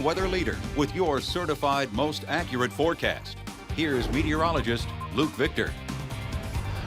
Weather leader with your certified most accurate forecast. Here's meteorologist Luke Victor.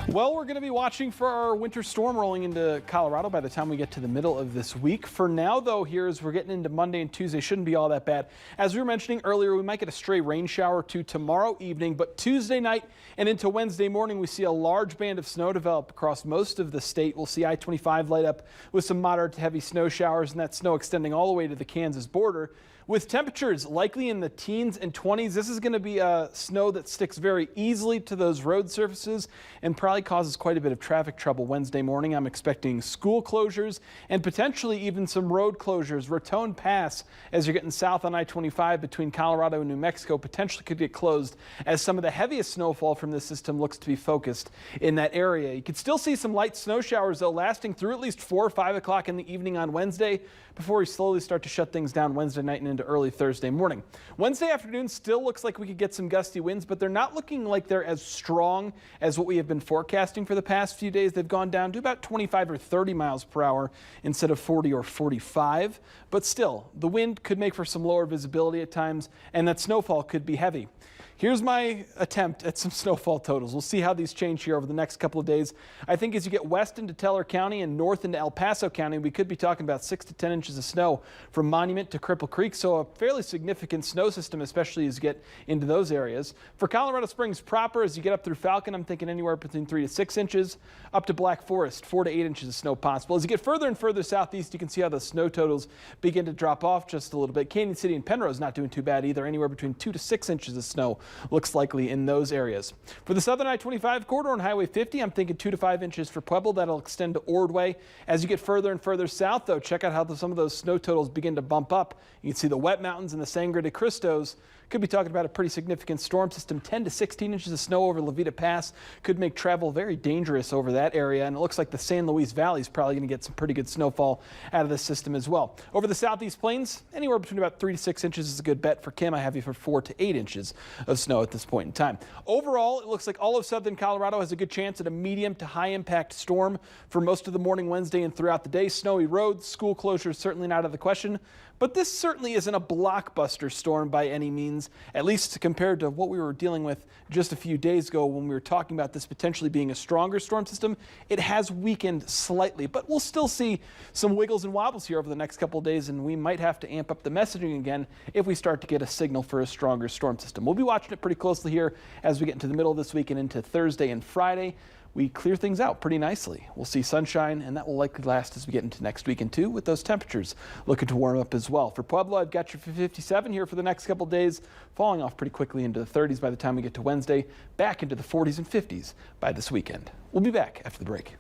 Well, we're going to be watching for our winter storm rolling into Colorado by the time we get to the middle of this week. For now, though, here as we're getting into Monday and Tuesday, shouldn't be all that bad. As we were mentioning earlier, we might get a stray rain shower or two tomorrow evening, but Tuesday night and into Wednesday morning, we see a large band of snow develop across most of the state. We'll see I-25 light up with some moderate to heavy snow showers, and that snow extending all the way to the Kansas border. With temperatures likely in the teens and 20s, this is going to be snow that sticks very easily to those road surfaces and probably causes quite a bit of traffic trouble Wednesday morning. I'm expecting school closures and potentially even some road closures. Raton Pass, as you're getting south on I-25 between Colorado and New Mexico, potentially could get closed as some of the heaviest snowfall from this system looks to be focused in that area. You could still see some light snow showers, though, lasting through at least 4 or 5 o'clock in the evening on Wednesday before we slowly start to shut things down Wednesday night and into early Thursday morning. Wednesday afternoon still looks like we could get some gusty winds, but they're not looking like they're as strong as what we have been forecasting for the past few days. They've gone down to about 25 or 30 miles per hour instead of 40 or 45. But still, the wind could make for some lower visibility at times, and that snowfall could be heavy. Here's my attempt at some snowfall totals. We'll see how these change here over the next couple of days. I think as you get west into Teller County and north into El Paso County, we could be talking about 6 to 10 inches of snow from Monument to Cripple Creek. So a fairly significant snow system, especially as you get into those areas. For Colorado Springs proper, as you get up through Falcon, I'm thinking anywhere between 3 to 6 inches. Up to Black Forest, 4 to 8 inches of snow possible. As you get further and further southeast, you can see how the snow totals begin to drop off just a little bit. Canyon City and Penrose not doing too bad either. Anywhere between 2 to 6 inches of snow looks likely in those areas. For the southern I-25 corridor on Highway 50, I'm thinking 2 to 5 inches for Pueblo. That'll extend to Ordway. As you get further and further south, though, check out how some of those snow totals begin to bump up. You can see the Wet Mountains and the Sangre de Cristos. Could be talking about a pretty significant storm system. 10 to 16 inches of snow over Levita Pass could make travel very dangerous over that area. And it looks like the San Luis Valley is probably going to get some pretty good snowfall out of this system as well. Over the southeast plains, anywhere between about 3 to 6 inches is a good bet for Kim. I have you for 4 to 8 inches of snow at this point in time. Overall, it looks like all of southern Colorado has a good chance at a medium to high impact storm for most of the morning Wednesday and throughout the day. Snowy roads, school closures certainly not out of the question. But this certainly isn't a blockbuster storm by any means, at least compared to what we were dealing with just a few days ago when we were talking about this potentially being a stronger storm system. It has weakened slightly, but we'll still see some wiggles and wobbles here over the next couple of days, and we might have to amp up the messaging again if we start to get a signal for a stronger storm system. We'll be watching it pretty closely here as we get into the middle of this week and into Thursday and Friday. We clear things out pretty nicely. We'll see sunshine, and that will likely last as we get into next weekend too, with those temperatures looking to warm up as well. For Pueblo, I've got you for 57 here for the next couple days, falling off pretty quickly into the 30s by the time we get to Wednesday, back into the 40s and 50s by this weekend. We'll be back after the break.